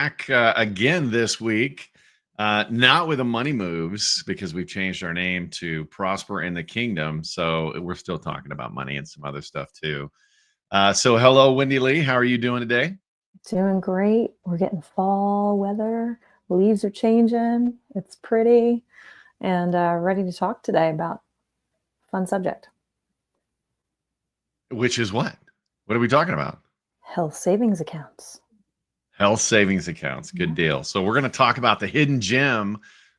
Back again this week, not with the money moves because we've changed our name to Prosper in the Kingdom. So we're still talking about money and some other stuff too. So hello, Wendy Lee. How are you doing today? Doing great. We're getting fall weather. Leaves are changing. It's pretty. And ready to talk today about a fun subject. Which is what? What are we talking about? Health savings accounts. Health savings accounts. Good Yeah. deal. So we're going to talk about the hidden gem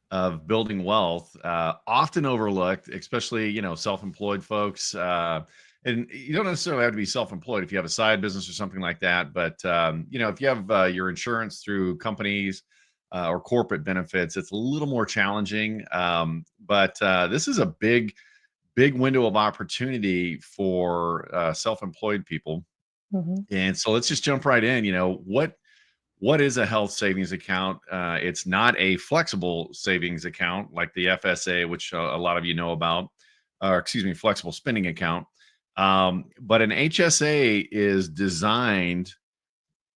of building wealth, often overlooked, especially, self-employed folks. And you don't necessarily have to be self-employed if you have a side business or something like that. But, if you have your insurance through companies or corporate benefits, it's a little more challenging. But this is a big window of opportunity for self-employed people. hmm And so let's just jump right in. What is a health savings account? It's not a flexible savings account like the FSA, which a lot of you know about, or excuse me, flexible spending account. But an HSA is designed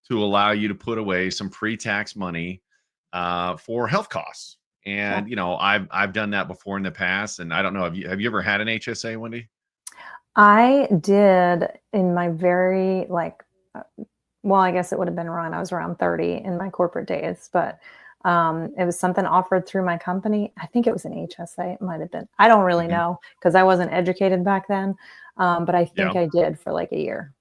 to allow you to put away some pre-tax money for health costs. Yeah. And I've done that before in the past. And I don't know, have you ever had an HSA, Wendy? I did in my well, I guess it would have been around, I was around 30 in my corporate days, but it was something offered through my company. I think it was an HSA. It might have been. I don't really Mhm. know because I wasn't educated back then. But I think Yeah. I did for like a year.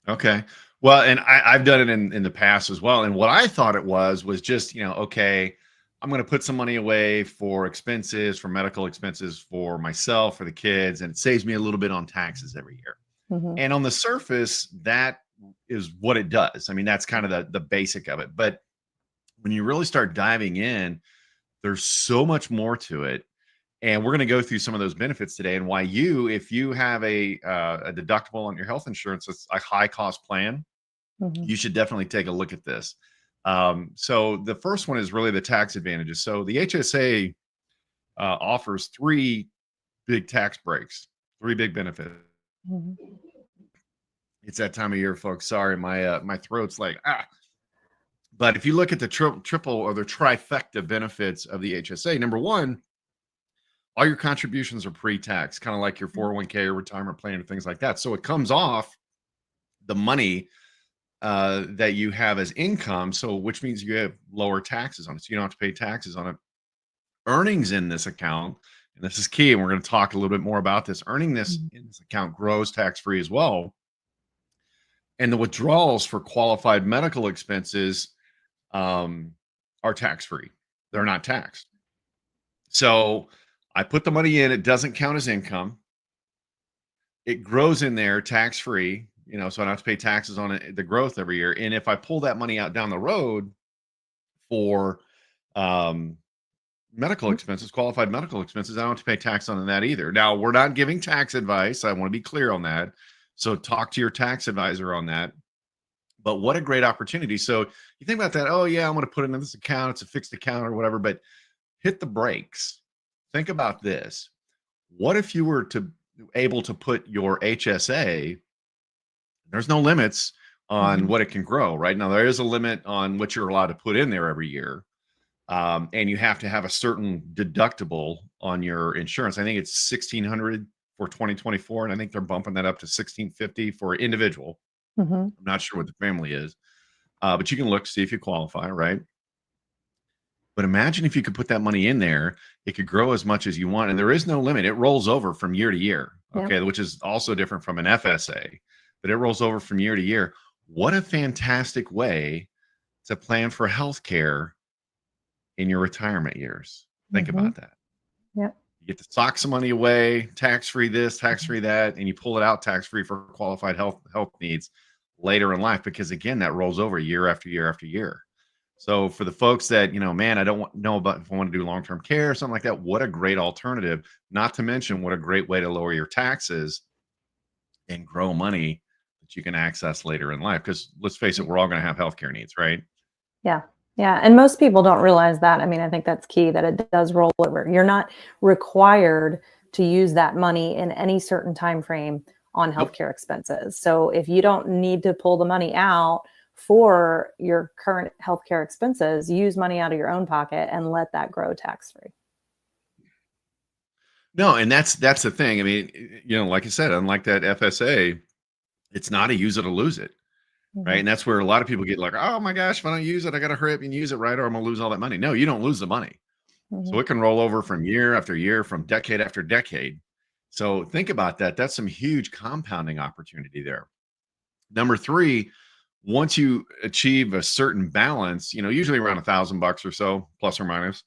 Okay. Well, and I've done it in the past as well. And what I thought it was just, okay, I'm going to put some money away for expenses, for medical expenses for myself, for the kids, and it saves me a little bit on taxes every year. hmm And on the surface, that is what it does. I mean, that's kind of the basic of it. But when you really start diving in, there's so much more to it. And we're going to go through some of those benefits today and why if you have a deductible on your health insurance, it's a high cost plan, hmm you should definitely take a look at this. So the first one is really the tax advantages. So the HSA offers three big tax breaks, three big benefits. hmm It's that time of year, folks. Sorry, my throat's like ah. But if you look at the triple or the trifecta benefits of the HSA, number one, all your contributions are pre-tax, kind of like your 401k or retirement plan or things like that. So it comes off the money that you have as income. So which means you have lower taxes on it. So you don't have to pay taxes on it. Earnings in this account, and this is key, and we're going to talk a little bit more about this. Earning this in this account grows tax-free as well. And the withdrawals for qualified medical expenses um, are tax-free. They're not taxed. So I put the money in, it doesn't count as income. It grows in there tax-free, so I don't have to pay taxes on it, the growth every year. And if I pull that money out down the road for um, medical expenses, qualified medical expenses, I don't have to pay tax on that either. Now, we're not giving tax advice. I want to be clear on that. So talk to your tax advisor on that. But what a great opportunity. So you think about that. Oh, yeah, I'm going to put it in this account. It's a fixed account or whatever, but hit the brakes. Think about this. What if you were to able to put your HSA, there's no limits on hmm what it can grow, right? Now, there is a limit on what you're allowed to put in there every year. And you have to have a certain deductible on your insurance. I think it's 1,600 for 2024, and I think they're bumping that up to 1,650 for individual. hmm I'm not sure what the family is, but you can look to see if you qualify, right? But imagine if you could put that money in there, it could grow as much as you want, and there is no limit. It rolls over from year to year, Yeah. okay, which is also different from an FSA, but it rolls over from year to year. What a fantastic way to plan for healthcare in your retirement years. Think hmm about that. Yeah. You get to sock some money away, tax-free this, tax-free that, and you pull it out tax-free for qualified health needs later in life because again, that rolls over year after year after year. So for the folks that, man, I don't know about if I want to do long-term care or something like that, what a great alternative. Not to mention what a great way to lower your taxes and grow money that you can access later in life. Because let's face it, we're all going to have healthcare needs, right? Yeah. Yeah. And most people don't realize that. I mean, I think that's key that it does roll over. You're not required to use that money in any certain time frame on Nope. healthcare expenses. So if you don't need to pull the money out for your current healthcare expenses, use money out of your own pocket and let that grow tax-free. No, and that's the thing. I mean, like I said, unlike that FSA, it's not a use it or lose it, right? Mhm. And that's where a lot of people get like, oh my gosh, if I don't use it, I got to hurry up and use it, right? Or I'm gonna lose all that money. No, you don't lose the money. So Mhm. it can roll over from year after year, from decade after decade. So think about that. That's some huge compounding opportunity there. Number three, once you achieve a certain balance, usually around $1,000 or so, plus or minus,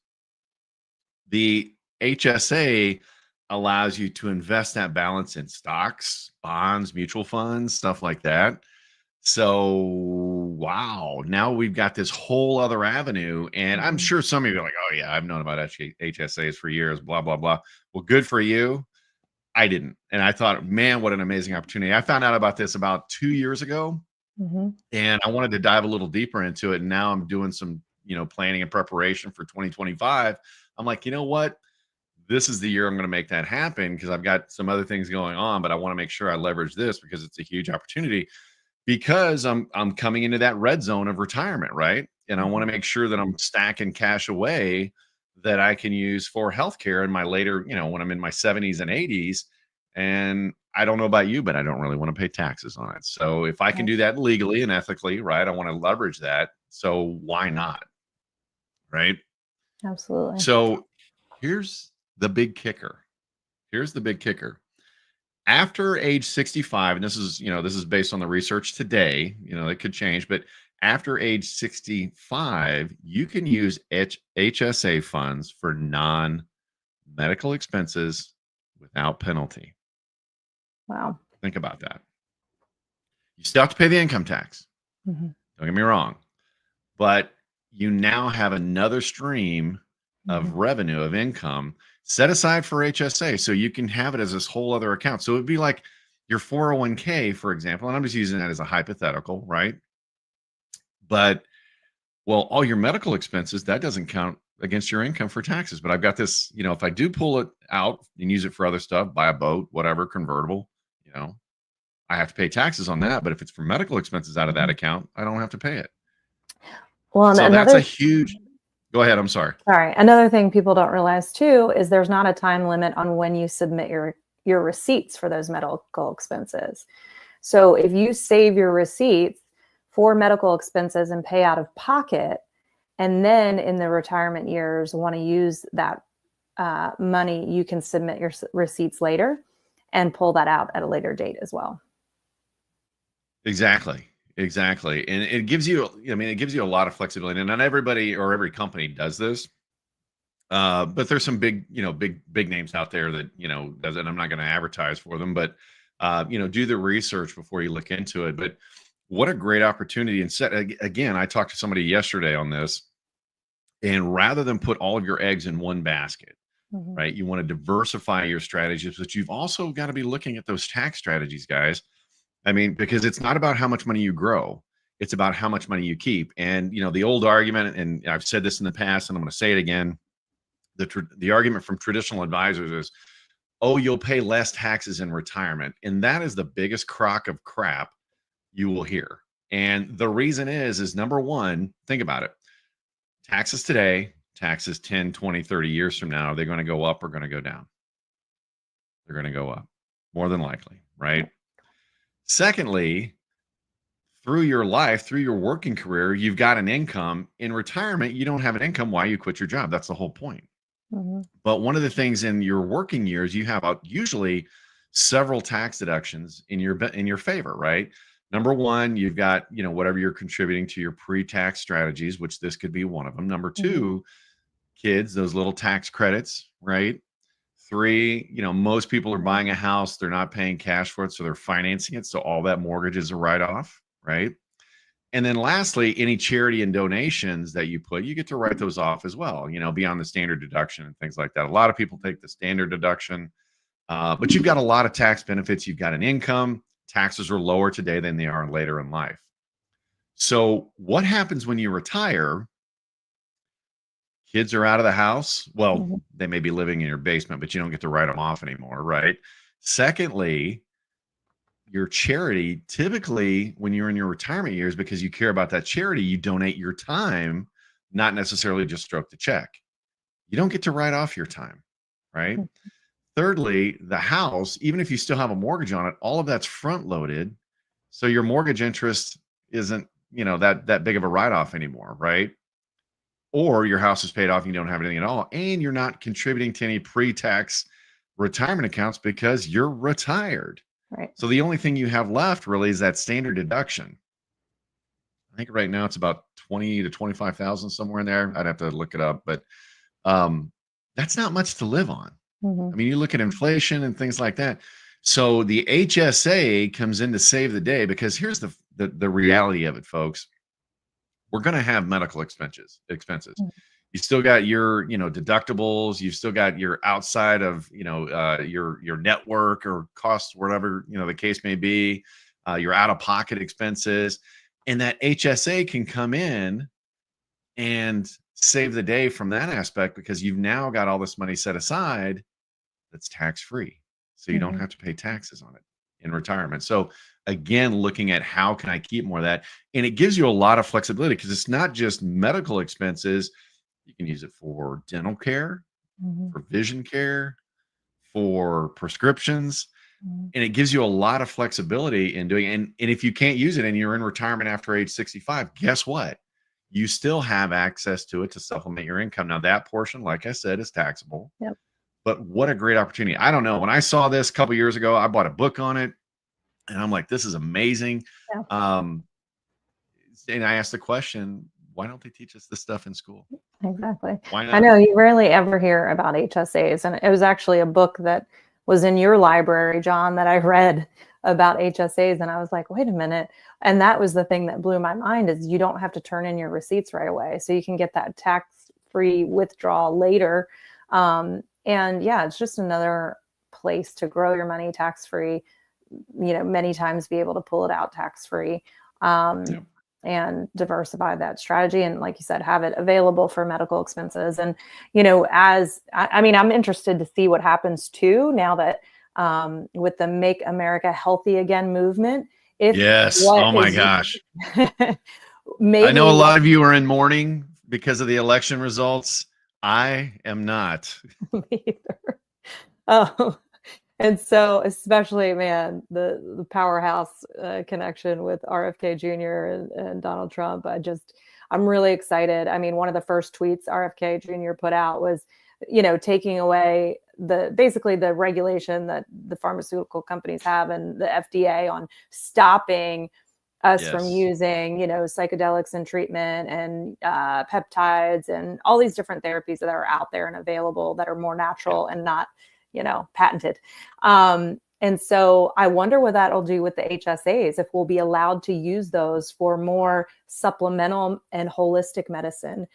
the HSA allows you to invest that balance in stocks, bonds, mutual funds, stuff like that. So, wow, now we've got this whole other avenue. And I'm Mhm. sure some of you are like, oh, yeah, I've known about HSAs for years, blah, blah, blah. Well, good for you. I didn't. And I thought, man, what an amazing opportunity. I found out about this about 2 years ago, Mhm. and I wanted to dive a little deeper into it. And now I'm doing some, planning and preparation for 2025. I'm like, you know what? This is the year I'm going to make that happen because I've got some other things going on, but I want to make sure I leverage this because it's a huge opportunity because I'm coming into that red zone of retirement, right? And I want to Mhm. make sure that I'm stacking cash away that I can use for healthcare in my later, when I'm in my 70s and 80s. And I don't know about you, but I don't really want to pay taxes on it. So if I can Right. do that legally and ethically, right, I want to leverage that. So why not? Right. Absolutely. So here's the big kicker. Here's the big kicker. After age 65, and this is based on the research today, it could change, but after age 65, you can use HSA funds for non-medical expenses without penalty. Wow. Think about that. You still have to pay the income tax. Mhm. Don't get me wrong, but you now have another stream of Mhm. revenue, of income set aside for HSA. So you can have it as this whole other account. So it'd be like your 401k, for example, and I'm just using that as a hypothetical, right? But well, all your medical expenses, that doesn't count against your income for taxes. But I've got this, if I do pull it out and use it for other stuff, buy a boat, whatever, convertible, I have to pay taxes on that. But if it's for medical expenses out of that Mhm. account, I don't have to pay it. Well, and So that's a another huge, go ahead. I'm sorry. sorry, another thing people don't realize too is there's not a time limit on when you submit your receipts for those medical expenses. So if you save your receipts for medical expenses and pay out of pocket, and then in the retirement years want to use that money, you can submit your receipts later and pull that out at a later date as well. Exactly. Exactly. And it gives you, it gives you a lot of flexibility. And not everybody or every company does this. But there's some big, big names out there that, does it. I'm not going to advertise for them, but, do the research before you look into it. But what a great opportunity. And again, I talked to somebody yesterday on this, and rather than put all of your eggs in one basket, Mhm. right, you want to diversify your strategies, but you've also got to be looking at those tax strategies, guys. I mean, because it's not about how much money you grow. It's about how much money you keep. And, the old argument, and I've said this in the past, and I'm going to say it again, the argument from traditional advisors is, oh, you'll pay less taxes in retirement. And that is the biggest crock of crap you will hear. And the reason is number one, think about it. Taxes today, taxes 10, 20, 30 years from now, are they going to go up or going to go down? They're going to go up more than likely, right? Secondly, through your life, through your working career, you've got an income. In retirement, you don't have an income. Why? You quit your job. That's the whole point. Mhm. But one of the things in your working years, you have usually several tax deductions in your favor, right? Number one, you've got whatever you're contributing to your pre-tax strategies, which this could be one of them. Number Mhm. two, kids, those little tax credits, right? Three, most people are buying a house, they're not paying cash for it, so they're financing it, so all that mortgage is a write-off, right? And then lastly, any charity and donations that you put, you get to write those off as well, beyond the standard deduction and things like that. A lot of people take the standard deduction, but you've got a lot of tax benefits. You've got an income. Taxes are lower today than they are later in life. So what happens when you retire? Kids are out of the house. Well, Mhm. they may be living in your basement, but you don't get to write them off anymore, right? Secondly, your charity, typically when you're in your retirement years, because you care about that charity, you donate your time, not necessarily just stroke the check. You don't get to write off your time, right? Thirdly, the house, even if you still have a mortgage on it, all of that's front loaded. So your mortgage interest isn't, that big of a write off anymore, right? Or your house is paid off and you don't have anything at all. And you're not contributing to any pre-tax retirement accounts because you're retired. Right. So the only thing you have left really is that standard deduction. I think right now it's about 20 to 25,000 somewhere in there. I'd have to look it up, but that's not much to live on. I mean, you look at inflation and things like that. So the HSA comes in to save the day, because here's the reality of it, folks. We're going to have medical expenses. You still got your, deductibles. You've still got your outside of, your network or costs, whatever, the case may be, your out-of-pocket expenses. And that HSA can come in and save the day from that aspect, because you've now got all this money set aside that's tax-free. So you don't have to pay taxes on it in retirement. So again, looking at how can I keep more of that? And it gives you a lot of flexibility, because it's not just medical expenses. You can use it for dental care, for vision care, for prescriptions. And it gives you a lot of flexibility in doing it. And if you can't use it and you're in retirement after age 65, guess what? You still have access to it to supplement your income. Now, that portion, like I said, is taxable. Yep. But what a great opportunity. I don't know. When I saw this a couple years ago, I bought a book on it. And I'm like, this is amazing. Yeah. And I asked the question, why don't they teach us this stuff in school? Exactly. Why not? I know you rarely ever hear about HSAs. And it was actually a book that was in your library, John, that I read about HSAs. And I was like, wait a minute. And that was the thing that blew my mind, is you don't have to turn in your receipts right away. So you can get that tax-free withdrawal later. And yeah, it's just another place to grow your money tax-free, many times be able to pull it out tax-free, and diversify that strategy. And like you said, have it available for medical expenses. And, I'm interested to see what happens too, now that with the Make America Healthy Again movement. Oh my gosh. Maybe I know a lot of you are in mourning because of the election results. I am not. Me either. Oh, and so especially, man, the powerhouse connection with RFK Jr. and Donald Trump. I'm really excited. I mean, one of the first tweets RFK Jr. put out was, taking away basically the regulation that the pharmaceutical companies have and the FDA on stopping us from using, psychedelics and treatment and peptides and all these different therapies that are out there and available that are more natural and not, patented. And so I wonder what that'll do with the HSAs, if we'll be allowed to use those for more supplemental and holistic medicine,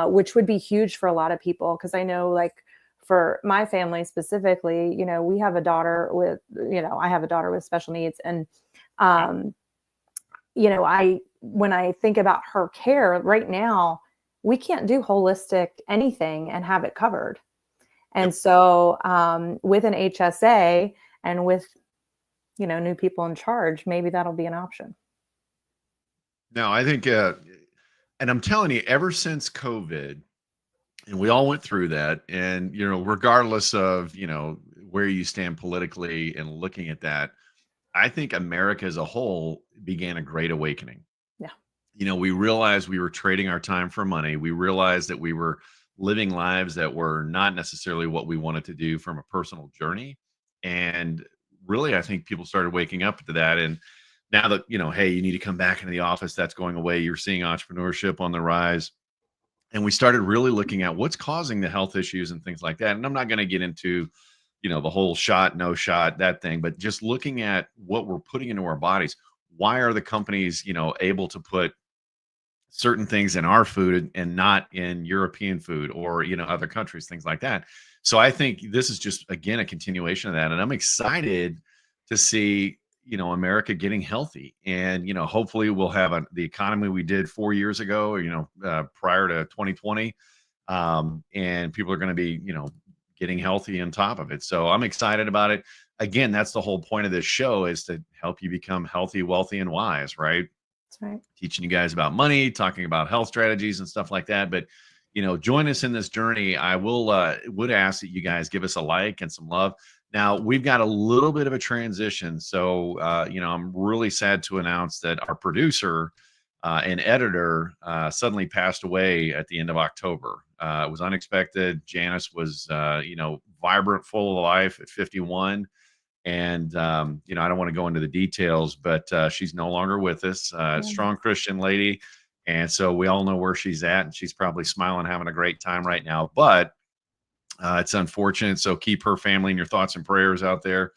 which would be huge for a lot of people. Because I know, like, for my family specifically, we have a daughter with, I have a daughter with special needs. And, when I think about her care right now, we can't do holistic anything and have it covered. And so with an HSA and with, new people in charge, maybe that'll be an option. No, I think, and I'm telling you, ever since COVID, and we all went through that, and, regardless of, where you stand politically and looking at that, I think America as a whole began a great awakening. Yeah. We realized we were trading our time for money. We realized that we were living lives that were not necessarily what we wanted to do from a personal journey. And really, I think people started waking up to that. And now that, hey, you need to come back into the office, that's going away. You're seeing entrepreneurship on the rise. And we started really looking at what's causing the health issues and things like that. And I'm not going to get into, the whole shot, no shot, that thing, but just looking at what we're putting into our bodies. Why are the companies, able to put certain things in our food and not in European food or, other countries, things like that. So I think this is just, again, a continuation of that. And I'm excited to see, America getting healthy, and, hopefully we'll have the economy we did 4 years ago, prior to 2020. And people are going to be, getting healthy on top of it. So I'm excited about it. again, that's the whole point of this show, is to help you become healthy, wealthy, and wise, right? That's right. Teaching you guys about money, talking about health strategies and stuff like that. But, join us in this journey. I would ask that you guys give us a like and some love. Now, we've got a little bit of a transition. So, I'm really sad to announce that our producer and editor suddenly passed away at the end of October. It was unexpected. Janice was, vibrant, full of life at 51. And, I don't want to go into the details, but she's no longer with us. Strong Christian lady. And so we all know where she's at, and she's probably smiling, having a great time right now. But it's unfortunate. So keep her family in your thoughts and prayers out there.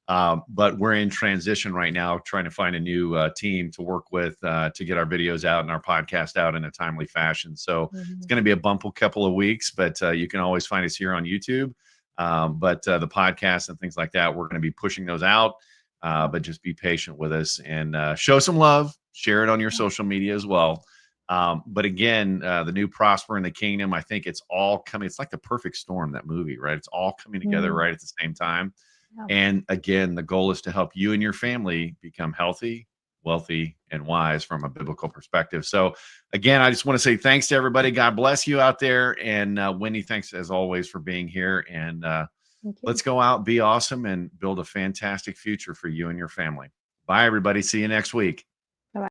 But we're in transition right now, trying to find a new team to work with to get our videos out and our podcast out in a timely fashion. So it's going to be a bumpy couple of weeks, but you can always find us here on YouTube. But the podcast and things like that, we're going to be pushing those out. But just be patient with us and show some love. Share it on your social media as well. But again, the new Prosper in the Kingdom, I think it's all coming. It's like the perfect storm, that movie, right? It's all coming together right at the same time. Yeah. And again, the goal is to help you and your family become healthy, wealthy, and wise from a biblical perspective. So again, I just want to say thanks to everybody. God bless you out there. And Wendy, thanks as always for being here. And let's go out, be awesome, and build a fantastic future for you and your family. Bye, everybody. See you next week.